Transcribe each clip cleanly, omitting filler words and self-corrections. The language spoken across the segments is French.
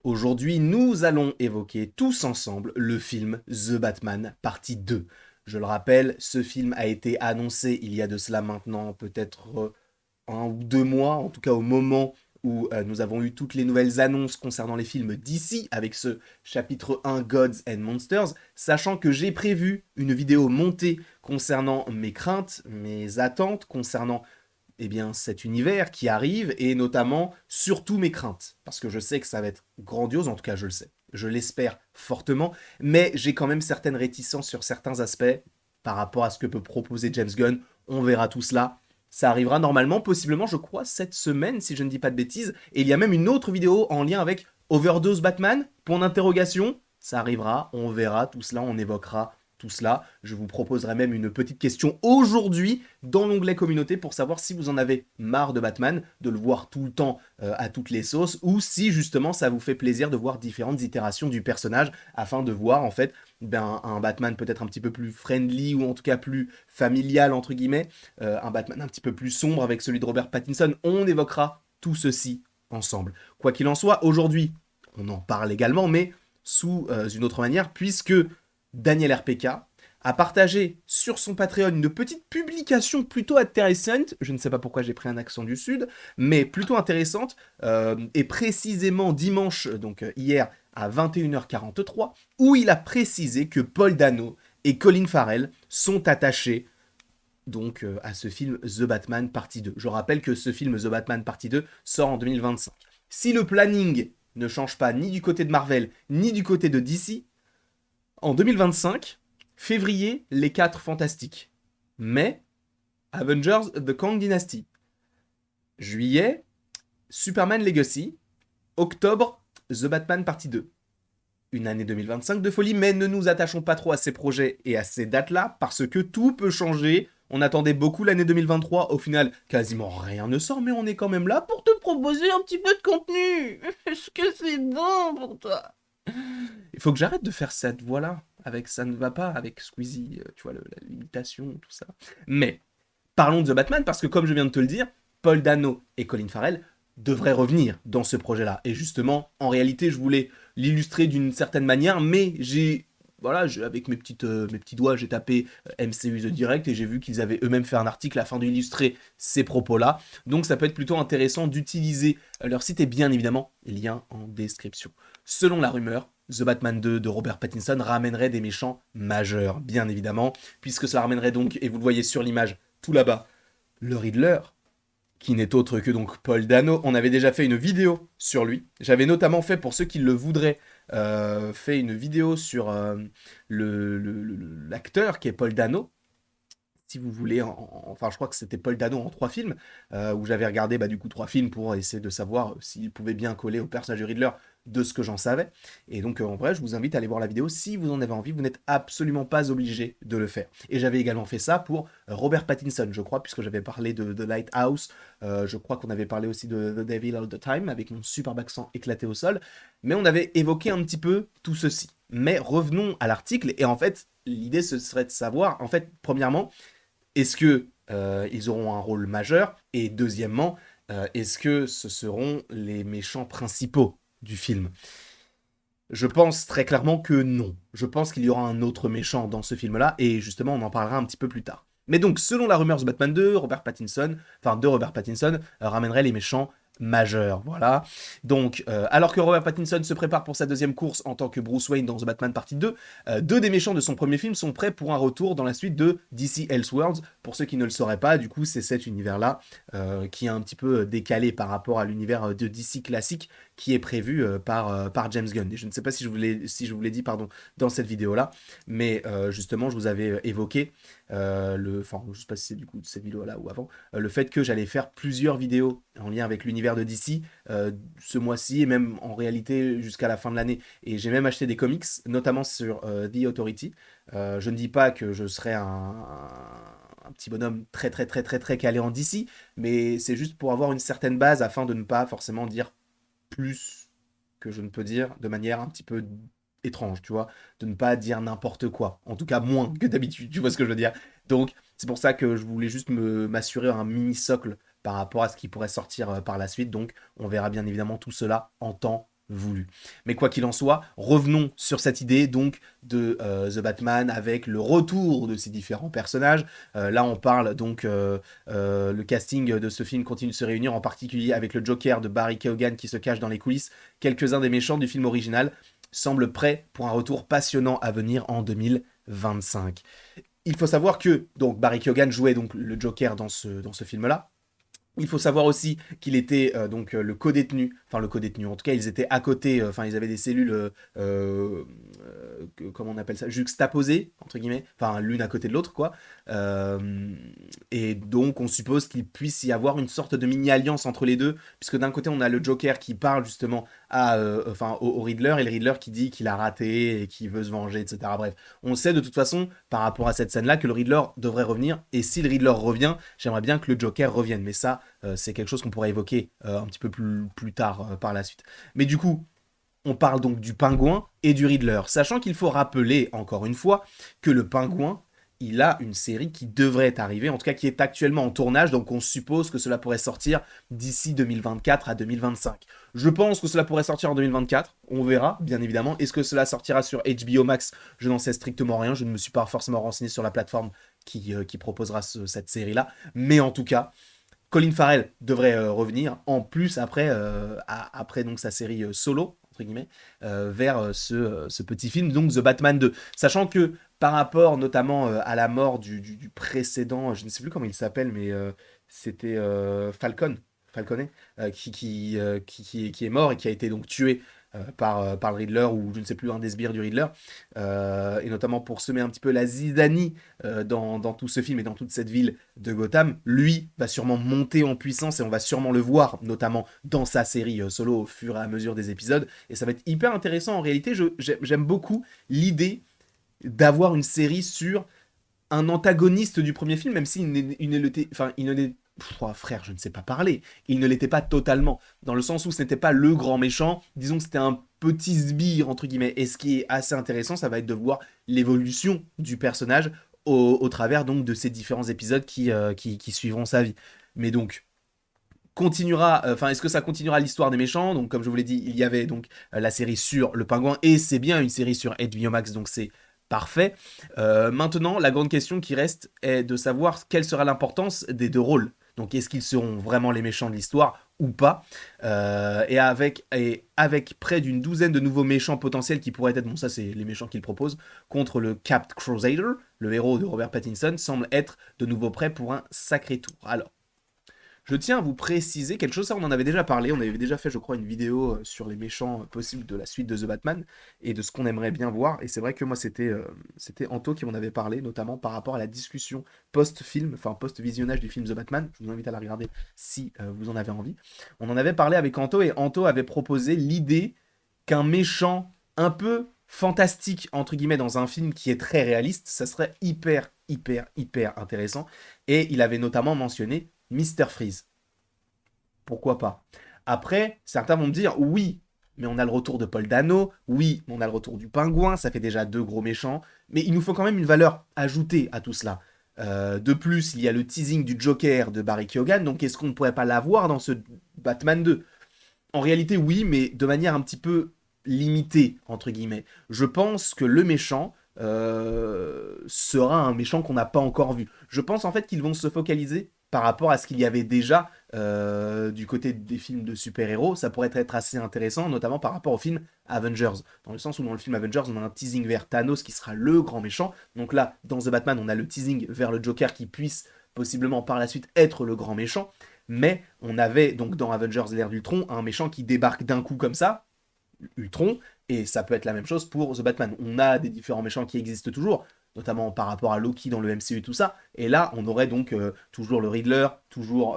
Aujourd'hui, nous allons évoquer tous ensemble le film The Batman partie 2. Je le rappelle, ce film a été annoncé il y a de cela maintenant peut-être 1 ou 2 mois, en tout cas au moment où nous avons eu toutes les nouvelles annonces concernant les films d'ici, avec ce chapitre 1 Gods and Monsters, sachant que j'ai prévu une vidéo montée concernant mes craintes, mes attentes, concernant cet univers qui arrive, et notamment, surtout mes craintes. Parce que je sais que ça va être grandiose, en tout cas je le sais. Je l'espère fortement, mais j'ai quand même certaines réticences sur certains aspects par rapport à ce que peut proposer James Gunn. On verra tout cela. Ça arrivera normalement, possiblement, je crois, cette semaine, si je ne dis pas de bêtises. Et il y a même une autre vidéo en lien avec Overdose Batman, point d'interrogation. Ça arrivera, on verra tout cela, on évoquera tout cela. Je vous proposerai même une petite question aujourd'hui dans l'onglet communauté pour savoir si vous en avez marre de Batman, de le voir tout le temps à toutes les sauces, ou si justement ça vous fait plaisir de voir différentes itérations du personnage afin de voir en fait un Batman peut-être un petit peu plus friendly ou en tout cas plus familial entre guillemets, un Batman un petit peu plus sombre avec celui de Robert Pattinson. On évoquera tout ceci ensemble. Quoi qu'il en soit, aujourd'hui, on en parle également, mais sous une autre manière, puisque Daniel RPK a partagé sur son Patreon une petite publication plutôt intéressante, je ne sais pas pourquoi j'ai pris un accent du Sud, mais plutôt intéressante, et précisément dimanche, donc hier à 21h43, où il a précisé que Paul Dano et Colin Farrell sont attachés donc à ce film The Batman partie 2. Je rappelle que ce film The Batman partie 2 sort en 2025. Si le planning ne change pas ni du côté de Marvel, ni du côté de DC, en 2025, février, les 4 Fantastiques. Mai, Avengers The Kang Dynasty. Juillet, Superman Legacy. Octobre, The Batman partie 2. Une année 2025 de folie, mais ne nous attachons pas trop à ces projets et à ces dates-là, parce que tout peut changer. On attendait beaucoup l'année 2023, au final, quasiment rien ne sort, mais on est quand même là pour te proposer un petit peu de contenu. Est-ce que c'est bon pour toi? Il faut que j'arrête de faire cette voix-là. Avec ça ne va pas, avec Squeezie, tu vois, la limitation, tout ça. Mais, parlons de The Batman, parce que comme je viens de te le dire, Paul Dano et Colin Farrell devraient revenir dans ce projet-là. Et justement, en réalité, je voulais l'illustrer d'une certaine manière, mais avec mes petits doigts, j'ai tapé MCU The Direct et j'ai vu qu'ils avaient eux-mêmes fait un article afin d'illustrer ces propos-là. Donc ça peut être plutôt intéressant d'utiliser leur site et bien évidemment, lien en description. Selon la rumeur, The Batman 2 de Robert Pattinson ramènerait des méchants majeurs, bien évidemment, puisque cela ramènerait donc, et vous le voyez sur l'image tout là-bas, le Riddler, qui n'est autre que donc Paul Dano. On avait déjà fait une vidéo sur lui. J'avais notamment fait, pour ceux qui le voudraient, fait une vidéo sur l'acteur qui est Paul Dano. Si vous voulez, enfin je crois que c'était Paul Dano en 3 films, où j'avais regardé du coup 3 films pour essayer de savoir s'il pouvait bien coller au personnage de Riddler de ce que j'en savais. Et donc en vrai, je vous invite à aller voir la vidéo si vous en avez envie, vous n'êtes absolument pas obligé de le faire. Et j'avais également fait ça pour Robert Pattinson, je crois, puisque j'avais parlé de The Lighthouse, je crois qu'on avait parlé aussi de The Devil All the Time, avec mon superbe accent éclaté au sol, mais on avait évoqué un petit peu tout ceci. Mais revenons à l'article, et en fait, l'idée ce serait de savoir, en fait, premièrement, est-ce que ils auront un rôle majeur? Et deuxièmement, est-ce que ce seront les méchants principaux du film? Je pense très clairement que non. Je pense qu'il y aura un autre méchant dans ce film-là, et justement, on en parlera un petit peu plus tard. Mais donc, selon la rumeur de Batman 2, Robert Pattinson ramènerait les méchants majeurs, voilà. Donc, alors que Robert Pattinson se prépare pour sa deuxième course en tant que Bruce Wayne dans The Batman Partie 2, deux des méchants de son premier film sont prêts pour un retour dans la suite de DC Elseworlds. Pour ceux qui ne le sauraient pas, du coup, c'est cet univers-là qui est un petit peu décalé par rapport à l'univers de DC classique qui est prévu par James Gunn. Et je ne sais pas si je vous l'ai dit pardon, dans cette vidéo-là, mais justement, je vous avais évoqué, enfin, je ne sais pas si c'est du coup de cette vidéo-là ou avant, le fait que j'allais faire plusieurs vidéos en lien avec l'univers de DC ce mois-ci et même en réalité jusqu'à la fin de l'année. Et j'ai même acheté des comics, notamment sur The Authority. Je ne dis pas que je serai un petit bonhomme très très très très très calé en DC, mais c'est juste pour avoir une certaine base afin de ne pas forcément dire plus que je ne peux dire de manière un petit peu étrange, tu vois, de ne pas dire n'importe quoi, en tout cas moins que d'habitude, tu vois ce que je veux dire. Donc c'est pour ça que je voulais juste m'assurer un mini socle par rapport à ce qui pourrait sortir par la suite, donc on verra bien évidemment tout cela en temps voulu. Mais quoi qu'il en soit, revenons sur cette idée donc de The Batman avec le retour de ces différents personnages. Là, on parle donc, le casting de ce film continue de se réunir, en particulier avec le Joker de Barry Keoghan qui se cache dans les coulisses. Quelques-uns des méchants du film original semblent prêts pour un retour passionnant à venir en 2025. Il faut savoir que donc Barry Keoghan jouait donc le Joker dans ce film-là. Il faut savoir aussi qu'il était donc le co-détenu, enfin le co-détenu, en tout cas ils étaient à côté, enfin ils avaient des cellules, comment on appelle ça, juxtaposées, entre guillemets, enfin l'une à côté de l'autre, quoi. Euh, et donc on suppose qu'il puisse y avoir une sorte de mini-alliance entre les deux, puisque d'un côté on a le Joker qui parle justement au Riddler, et le Riddler qui dit qu'il a raté et qu'il veut se venger, etc. Bref, on sait de toute façon, par rapport à cette scène-là, que le Riddler devrait revenir, et si le Riddler revient, j'aimerais bien que le Joker revienne, mais ça, c'est quelque chose qu'on pourrait évoquer un petit peu plus tard par la suite. Mais du coup, on parle donc du pingouin et du Riddler, sachant qu'il faut rappeler encore une fois que le pingouin, il a une série qui devrait arriver, en tout cas qui est actuellement en tournage, donc on suppose que cela pourrait sortir d'ici 2024 à 2025. Je pense que cela pourrait sortir en 2024, on verra bien évidemment. Est-ce que cela sortira sur HBO Max? Je n'en sais strictement rien, je ne me suis pas forcément renseigné sur la plateforme qui proposera cette série-là, mais en tout cas, Colin Farrell devrait revenir en plus après donc sa série solo entre guillemets vers ce petit film donc The Batman 2, sachant que par rapport notamment à la mort du précédent, je ne sais plus comment il s'appelle, mais c'était Falconet, qui est mort et qui a été donc tué par le Riddler, ou je ne sais plus, un des sbires du Riddler, et notamment pour semer un petit peu la zizanie dans tout ce film et dans toute cette ville de Gotham. Lui va sûrement monter en puissance et on va sûrement le voir, notamment dans sa série solo au fur et à mesure des épisodes. Et ça va être hyper intéressant en réalité. J'aime beaucoup l'idée d'avoir une série sur un antagoniste du premier film, même s'il il ne l'est. Frère, je ne sais pas parler. Il ne l'était pas totalement, dans le sens où ce n'était pas le grand méchant. Disons que c'était un petit sbire entre guillemets. Et ce qui est assez intéressant, ça va être de voir l'évolution du personnage au travers donc de ces différents épisodes qui suivront sa vie. Mais donc, est-ce que ça continuera l'histoire des méchants? Donc comme je vous l'ai dit, il y avait donc la série sur le pingouin, et c'est bien une série sur HBO Max, donc c'est parfait. Maintenant, la grande question qui reste est de savoir quelle sera l'importance des deux rôles. Donc est-ce qu'ils seront vraiment les méchants de l'histoire ou pas? Et avec près d'une douzaine de nouveaux méchants potentiels qui pourraient être, bon ça c'est les méchants qu'ils proposent, contre le Capt Crusader, le héros de Robert Pattinson, semble être de nouveau prêt pour un sacré tour. Alors, je tiens à vous préciser quelque chose, ça on en avait déjà parlé, on avait déjà fait je crois une vidéo sur les méchants possibles de la suite de The Batman et de ce qu'on aimerait bien voir, et c'est vrai que moi c'était Anto qui m'en avait parlé, notamment par rapport à la discussion post-film, enfin post-visionnage du film The Batman. Je vous invite à la regarder si vous en avez envie. On en avait parlé avec Anto et Anto avait proposé l'idée qu'un méchant un peu fantastique entre guillemets dans un film qui est très réaliste, ça serait hyper intéressant, et il avait notamment mentionné Mister Freeze. Pourquoi pas? Après, certains vont me dire, oui, mais on a le retour de Paul Dano, oui, mais on a le retour du pingouin, ça fait déjà deux gros méchants, mais il nous faut quand même une valeur ajoutée à tout cela. De plus, il y a le teasing du Joker de Barry Keoghan, donc est-ce qu'on ne pourrait pas l'avoir dans ce Batman 2? En réalité, oui, mais de manière un petit peu limitée, entre guillemets. Je pense que le méchant sera un méchant qu'on n'a pas encore vu. Je pense en fait qu'ils vont se focaliser par rapport à ce qu'il y avait déjà du côté des films de super-héros. Ça pourrait être assez intéressant, notamment par rapport au film Avengers. Dans le sens où dans le film Avengers, on a un teasing vers Thanos qui sera le grand méchant. Donc là, dans The Batman, on a le teasing vers le Joker qui puisse possiblement par la suite être le grand méchant. Mais on avait donc dans Avengers l'ère d'Ultron un méchant qui débarque d'un coup comme ça, Ultron, et ça peut être la même chose pour The Batman. On a des différents méchants qui existent toujours, notamment par rapport à Loki dans le MCU et tout ça, et là on aurait donc toujours le Riddler, toujours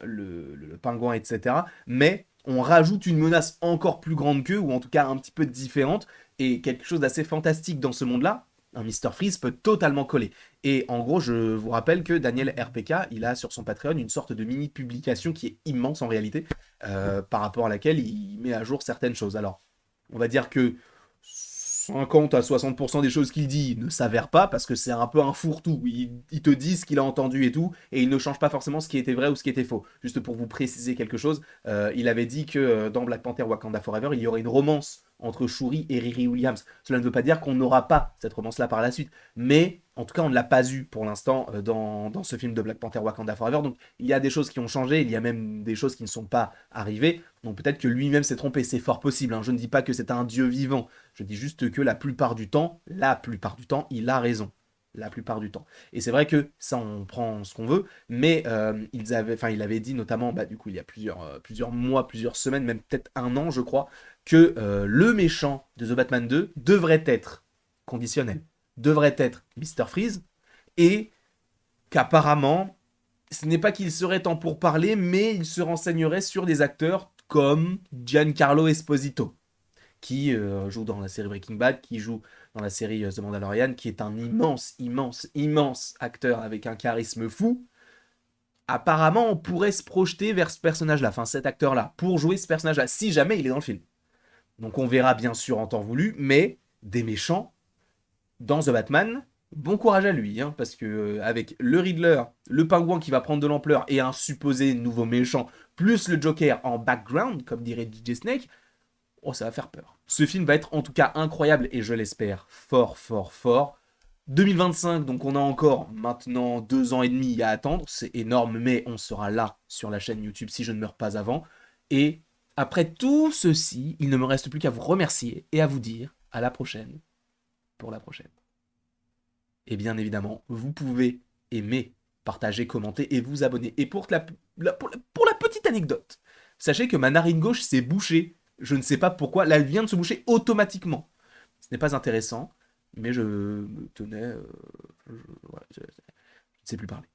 le pingouin, etc. Mais on rajoute une menace encore plus grande qu'eux, ou en tout cas un petit peu différente, et quelque chose d'assez fantastique dans ce monde-là. Un Mister Freeze peut totalement coller. Et en gros, je vous rappelle que Daniel RPK, il a sur son Patreon une sorte de mini publication qui est immense en réalité, par rapport à laquelle il met à jour certaines choses. Alors, on va dire que 50 à 60% des choses qu'il dit ne s'avèrent pas, parce que c'est un peu un fourre-tout. Il te dit ce qu'il a entendu et tout, et il ne change pas forcément ce qui était vrai ou ce qui était faux. Juste pour vous préciser quelque chose, il avait dit que dans Black Panther Wakanda Forever, il y aurait une romance entre Shuri et Riri Williams. Cela ne veut pas dire qu'on n'aura pas cette romance-là par la suite, mais en tout cas, on ne l'a pas eu pour l'instant dans ce film de Black Panther Wakanda Forever. Donc, il y a des choses qui ont changé, il y a même des choses qui ne sont pas arrivées. Donc, peut-être que lui-même s'est trompé, c'est fort possible. Hein. Je ne dis pas que c'est un dieu vivant, je dis juste que la plupart du temps, il a raison. La plupart du temps. Et c'est vrai que ça, on prend ce qu'on veut, mais il avait dit notamment, bah, du coup, il y a plusieurs mois, plusieurs semaines, même peut-être un an, je crois, que le méchant de The Batman 2 devrait être conditionnel, devrait être Mr. Freeze, et qu'apparemment, ce n'est pas qu'il serait temps pour parler, mais il se renseignerait sur des acteurs comme Giancarlo Esposito, qui joue dans la série Breaking Bad, qui joue dans la série The Mandalorian, qui est un immense acteur avec un charisme fou. Apparemment, on pourrait se projeter vers ce personnage-là, enfin cet acteur-là, pour jouer ce personnage-là, si jamais il est dans le film. Donc on verra bien sûr en temps voulu, mais des méchants dans The Batman, bon courage à lui, hein, parce que avec le Riddler, le pingouin qui va prendre de l'ampleur et un supposé nouveau méchant, plus le Joker en background, comme dirait DJ Snake, oh, ça va faire peur. Ce film va être en tout cas incroyable et je l'espère fort. 2025, donc on a encore maintenant 2 ans et demi à attendre, c'est énorme, mais on sera là sur la chaîne YouTube si je ne meurs pas avant. Et après tout ceci, il ne me reste plus qu'à vous remercier et à vous dire à la prochaine pour la prochaine. Et bien évidemment, vous pouvez aimer, partager, commenter et vous abonner. Et pour la petite anecdote, sachez que ma narine gauche s'est bouchée. Je ne sais pas pourquoi. Là, elle vient de se boucher automatiquement. Ce n'est pas intéressant, mais je me tenais... voilà, je ne sais plus parler.